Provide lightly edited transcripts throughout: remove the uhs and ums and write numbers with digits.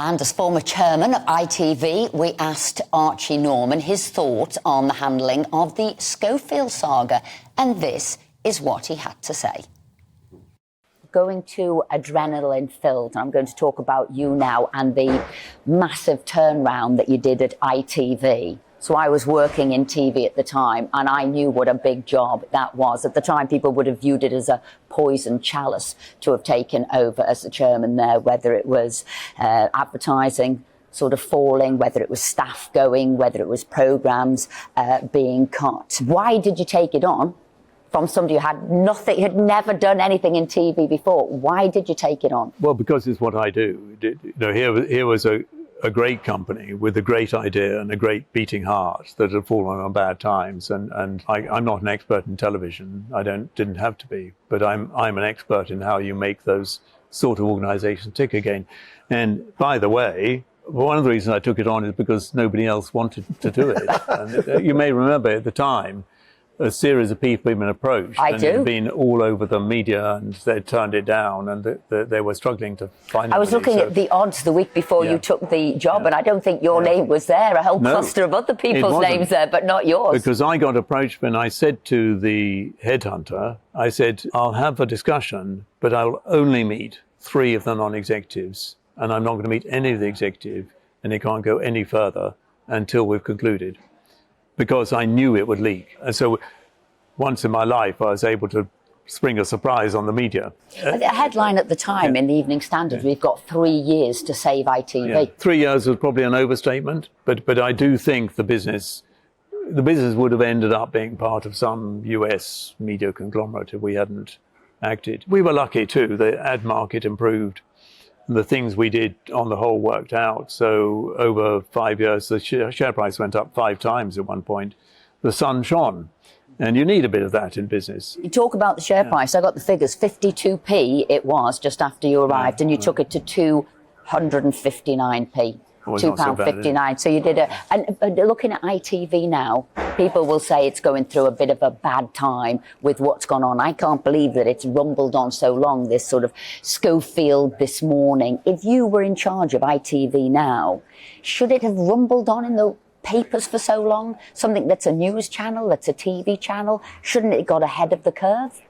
And as former chairman of ITV, we asked Archie Norman his thoughts on the handling of the Schofield saga. And this is what he had to say. Going to adrenaline-filled, and I'm going to talk about you now and the massive turnaround that you did at ITV. So I was working in TV at the time, and I knew what a big job that was. At the time, people would have viewed it as a poison chalice to have taken over as the chairman there, whether it was advertising sort of falling, whether it was staff going, whether it was programmes being cut. Why did you take it on? From somebody who had nothing, had never done anything in TV before. Why did you take it on? Well, because it's what I do. You know, here was a great company with a great idea and a great beating heart that had fallen on bad times. And I'm not an expert in television. I didn't have to be, but I'm an expert in how you make those sort of organizations tick again. And by the way, one of the reasons I took it on is because nobody else wanted to do it. And you may remember at the time, a series of people had been approached. It had been all over the media, and they'd turned it down, and they were struggling to find. I was looking at the odds the week before you took the job, and I don't think your name was there. A whole cluster of other people's names there, but not yours. Because I got approached when I said to the headhunter, I said, I'll have a discussion, but I'll only meet 3 of the non-executives, and I'm not going to meet any of the executive, and it can't go any further until we've concluded. Because I knew it would leak. And so once in my life, I was able to spring a surprise on the media. The headline at the time in the Evening Standard, we've got 3 years to save ITV. Yeah. 3 years was probably an overstatement, but I do think the business would have ended up being part of some US media conglomerate if we hadn't acted. We were lucky too, the ad market improved. The things we did on the whole worked out. So over 5 years, the share price went up 5 times at one point. The sun shone. And you need a bit of that in business. You talk about the share price. I got the figures. 52p it was just after you arrived, and you took it to 259p. £2.59. So you did and looking at ITV now, people will say it's going through a bit of a bad time with what's gone on. I can't believe that it's rumbled on so long, this sort of Schofield this morning. If you were in charge of ITV now, should it have rumbled on in the papers for so long? Something that's a news channel, that's a TV channel, shouldn't it have got ahead of the curve?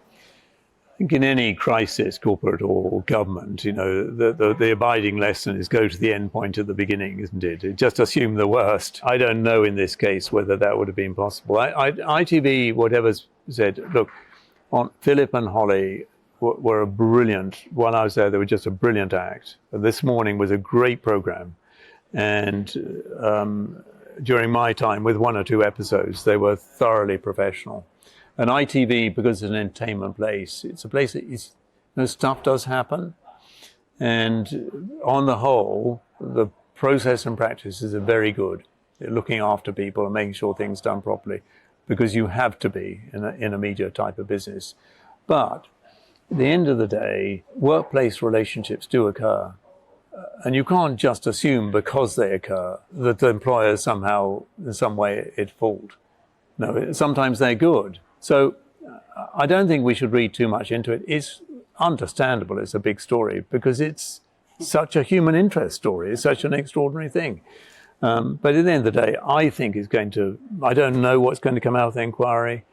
I think in any crisis, corporate or government, you know, the abiding lesson is go to the end point at the beginning, isn't it? Just assume the worst. I don't know in this case whether that would have been possible. ITV, whatever's said, look, Phillip and Holly were a brilliant, while I was there, they were just a brilliant act. This morning was a great program. And during my time, with 1 or 2 episodes, they were thoroughly professional. And ITV, because it's an entertainment place, it's a place that stuff does happen. And on the whole, the process and practices are very good. They're looking after people and making sure things are done properly, because you have to be in a media type of business. But at the end of the day, workplace relationships do occur. And you can't just assume because they occur that the employer somehow, in some way, at fault. No, sometimes they're good. So I don't think we should read too much into it. It's understandable it's a big story because it's such a human interest story. It's such an extraordinary thing. But at the end of the day, I think it's going to, I don't know what's going to come out of the inquiry.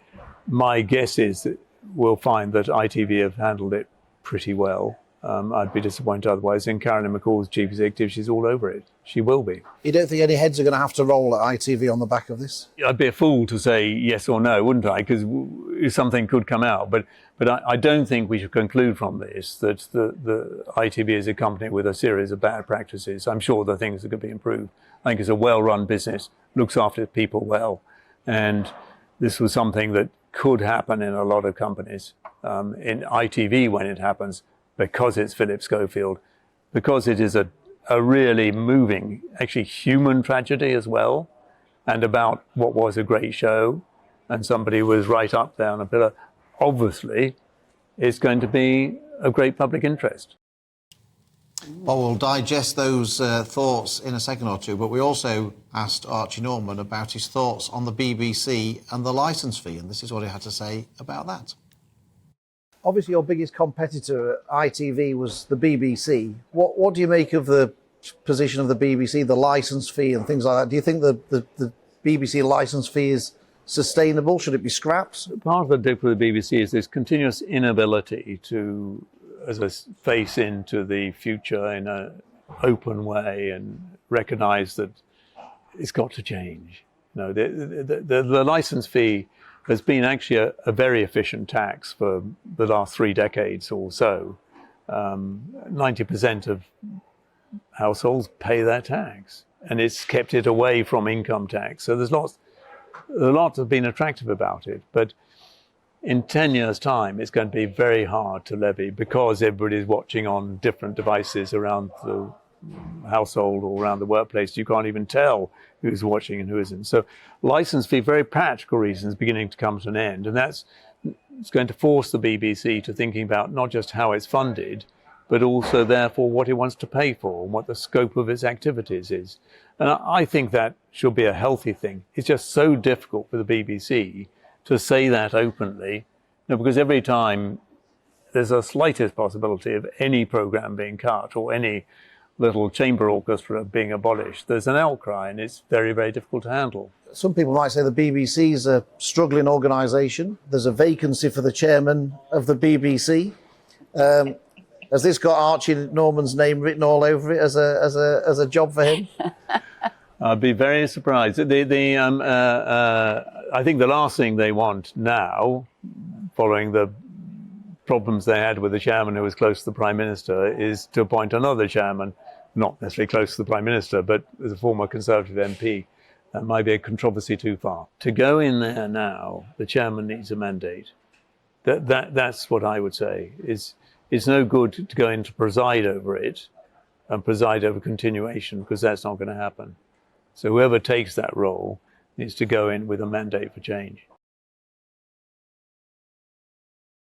My guess is that we'll find that ITV have handled it pretty well. I'd be disappointed otherwise. And Carolyn McCall's chief executive, she's all over it. She will be. You don't think any heads are going to have to roll at ITV on the back of this? I'd be a fool to say yes or no, wouldn't I? Because something could come out. But I don't think we should conclude from this that the ITV is a company with a series of bad practices. I'm sure there are things that could be improved. I think it's a well-run business, looks after people well. And this was something that could happen in a lot of companies. In ITV, when it happens, because it's Phillip Schofield, because it is a really moving, actually human tragedy as well, and about what was a great show, and somebody was right up there on a pillar. Obviously, it's going to be of great public interest. Well, we'll digest those thoughts in a second or two, but we also asked Archie Norman about his thoughts on the BBC and the licence fee, and this is what he had to say about that. Obviously, your biggest competitor at ITV was the BBC. What do you make of the position of the BBC, the licence fee and things like that. Do you think the BBC licence fee is sustainable? Should it be scrapped? Part of the difficulty with the BBC is this continuous inability to, as I face into the future in an open way and recognise that it's got to change. The licence fee has been actually a very efficient tax for the last 3 decades or so. 90% of households pay their tax, and it's kept it away from income tax. So there's lots have been attractive about it, but in 10 years' time, it's going to be very hard to levy because everybody's watching on different devices around the household or around the workplace. You can't even tell who's watching and who isn't. So licence fee, very practical reasons, beginning to come to an end, and it's going to force the BBC to thinking about not just how it's funded, but also therefore what it wants to pay for and what the scope of its activities is. And I think that should be a healthy thing. It's just so difficult for the BBC to say that openly, because every time there's a slightest possibility of any programme being cut or any little chamber orchestra being abolished, there's an outcry, and it's very, very difficult to handle. Some people might say the BBC is a struggling organisation. There's a vacancy for the chairman of the BBC. Has this got Archie Norman's name written all over it as a job for him? I'd be very surprised. I think the last thing they want now, following the problems they had with the chairman who was close to the Prime Minister, is to appoint another chairman, not necessarily close to the Prime Minister, but as a former Conservative MP. That might be a controversy too far. To go in there now, the chairman needs a mandate. That's what I would say. It's no good to go in to preside over it and preside over continuation, because that's not going to happen. So whoever takes that role needs to go in with a mandate for change.